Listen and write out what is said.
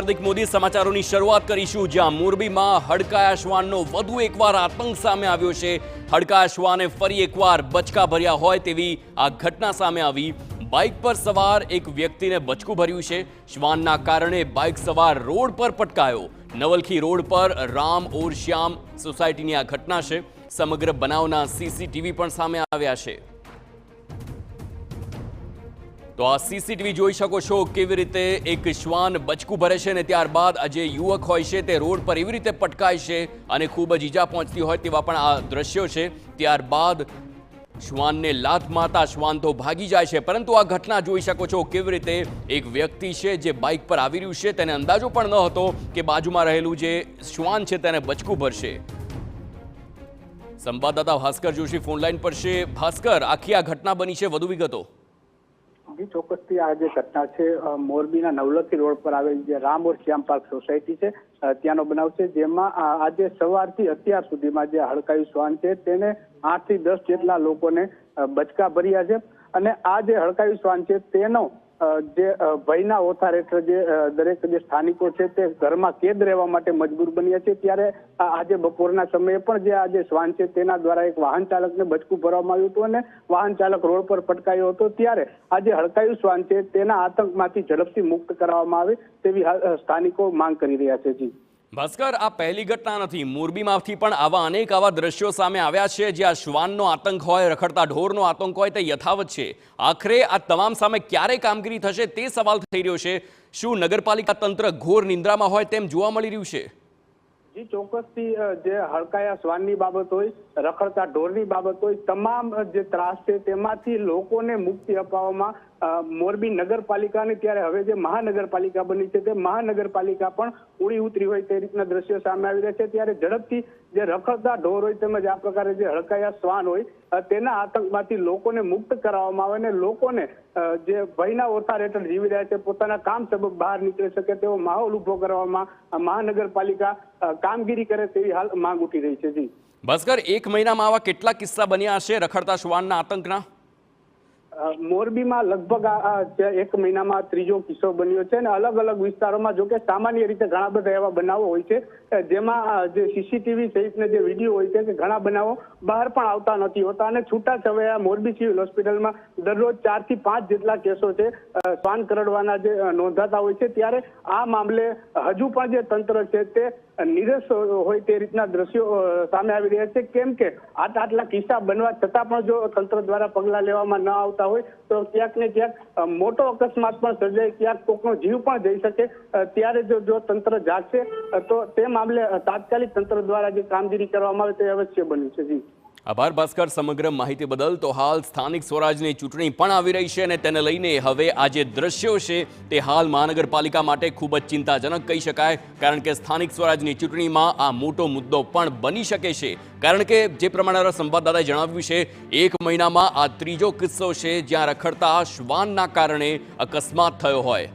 હાર્દિક મોદી સમાચારોની શરૂઆત કરીશું જ્યાં મોરબીમાં હડકાયા શ્વાનનો વધુ એકવાર આતંક સામે આવ્યો છે। હડકાયા શ્વાને ફરી એકવાર બચકા ભર્યા હોય તેવી આ ઘટના સામે આવી। બાઇક પર સવાર એક વ્યક્તિને બચકું ભર્યું છે। શ્વાનના કારણે બાઇક સવાર રોડ પર પટકાયો। નવલખી રોડ પર રામ ઓર શ્યામ સોસાયટીની આ ઘટના છે। સમગ્ર બનાવના સીસીટીવી પણ સામે આવ્યા છે। તો આ સીસીટીવી જોઈ શકો છો કેવી રીતે એક શ્વાન બચકું ભરે છે ને ત્યારબાદ આ જે યુવક હોય છે તે રોડ પર એવી રીતે પટકાય છે અને ખૂબ જ ઈજા પહોંચતી હોય તેવા પણ આ દ્રશ્યો છે। ત્યારબાદ શ્વાનને લાત મારતા શ્વાન તો ભાગી જાય છે, પરંતુ આ ઘટના જોઈ શકો છો કેવી રીતે એક વ્યક્તિ છે જે બાઇક પર આવી રહ્યું છે તેને અંદાજો પણ ન હતો કે બાજુમાં રહેલું જે શ્વાન છે તેને બચકું ભરશે। સંવાદદાતા ભાસ્કર જોશી ફોનલાઈન પર છે। ભાસ્કર, આખી આ ઘટના બની છે, વધુ વિગતો? જી ચોક્કસથી આ જે ઘટના છે મોરબીના નવલખી રોડ પર આવેલ જે રામ ઓર શ્યામ પાર્ક સોસાયટી છે ત્યાંનો બનાવ છે, જેમાં આજે સવારથી અત્યાર સુધીમાં જે હડકાયું શ્વાન છે તેને 8 થી 10 જેટલા લોકોને બચકા ભર્યા છે। અને આ જે હડકાયું શ્વાન છે તેનો જે ભયના ઓથાર હેઠળ જે દરેક જે સ્થાનિકો છે તે ઘરમાં કેદ રહેવા માટે મજબૂર બન્યા છે। ત્યારે આજે બપોરના સમયે પણ જે આ જે શ્વાન છે તેના દ્વારા એક વાહન ચાલકને બચકું ભરવામાં આવ્યું હતું અને વાહન ચાલક રોડ પર પટકાયો હતો। ત્યારે આ જે હડકાયું શ્વાન છે તેના આતંકમાંથી ઝડપથી મુક્ત કરવામાં આવે તેવી સ્થાનિકો માંગ કરી રહ્યા છે। જી ભાસ્કર, આ પહેલી ઘટના નથી। મોરબીમાંથી પણ આવા અનેક દ્રશ્યો સામે આવ્યા છે જ્યાં શ્વાનનો આતંક હોય, રખડતા ઢોરનો આતંક હોય તે યથાવત છે। આખરે આ તમામ સામે ક્યારે કામગીરી થશે તે સવાલ થઈ રહ્યો છે। શું નગરપાલિકા તંત્ર ઘોર નિંદ્રામાં હોય તેમ જોવા મળી રહ્યું છે? જી ચોક્કસથી જે હડકાયા શ્વાનની બાબત હોય, રખડતા ઢોરની બાબત હોય, તમામ જે ત્રાસ છે તેમાંથી લોકોને મુક્તિ અપાવવામાં મોરબી નગરપાલિકાને ત્યારે હવે જે મહાનગરપાલિકા બની છે તે મહાનગરપાલિકા પણ ઉડી ઉતરી હોય તે રીતના દ્રશ્યો સામે આવી રહ્યા છે। ત્યારે ઝડપથી જે રખડતા ઢોર હોય તેમજ આ પ્રકારે જે હડકાયા શ્વાન હોય તેના આતંકમાંથી લોકોને મુક્ત કરાવવામાં આવે અને લોકોને જે ભયના ઓથાર હેઠળ જીવી રહ્યા છે પોતાના કામ સબબ બહાર નીકળી શકે તેવો માહોલ ઉભો કરવામાં મહાનગરપાલિકા કામગીરી કરે તેવી હાલ માંગ ઉઠી રહી છે। જી ભાસ્કર, એક મહિનામાં આવા કેટલા કિસ્સા બન્યા હશે રખડતા શ્વાનના આતંકના? મોરબીમાં લગભગ એક મહિનામાં ત્રીજો કિસ્સો બન્યો છે અને અલગ અલગ વિસ્તારોમાં, જો કે સામાન્ય રીતે ઘણા બધા એવા બનાવો હોય છે જેમાં જે સીસીટીવી સહિતના જે વિડીયો હોય છે કે ઘણા બનાવો બહાર પણ આવતા નથી હોતા અને છૂટાછવાયા મોરબી સિવિલ હોસ્પિટલમાં દરરોજ 4 થી 5 જેટલા કેસો છે શ્વાન કરડવાના જે નોંધાતા હોય છે। ત્યારે આ મામલે હજુ પણ જે તંત્ર છે તે નિરસ હોય તે રીતના દ્રશ્યો સામે આવી રહ્યા છે, કેમ કે આટલા કિસ્સા બનવા છતાં પણ જો તંત્ર દ્વારા પગલાં લેવામાં ન આવતા હોય તો ક્યાંક ને ક્યાંક મોટો અકસ્માત પણ સર્જાય, ક્યાંક કોકનો જીવ પણ જઈ શકે। ત્યારે જો તંત્ર જાગશે તો તે મામલે તાત્કાલિક તંત્ર દ્વારા જે કામગીરી કરવામાં આવે તે અવશ્ય બન્યું છે। જી આભાર ભાસ્કર સમગ્ર માહિતી બદલ। તો હાલ સ્થાનિક સ્વરાજની ચૂંટણી પણ આવી રહી છે અને તેને લઈને હવે આ જે દ્રશ્યો છે તે હાલ મહાનગરપાલિકા માટે ખૂબ જ ચિંતાજનક કહી શકાય, કારણ કે સ્થાનિક સ્વરાજની ચૂંટણીમાં આ મોટો મુદ્દો પણ બની શકે છે। કારણ કે જે પ્રમાણે સંવાદદાતાએ જણાવ્યું છે, એક મહિનામાં આ ત્રીજો કિસ્સો છે જ્યાં રખડતા શ્વાનના કારણે અકસ્માત થયો હોય।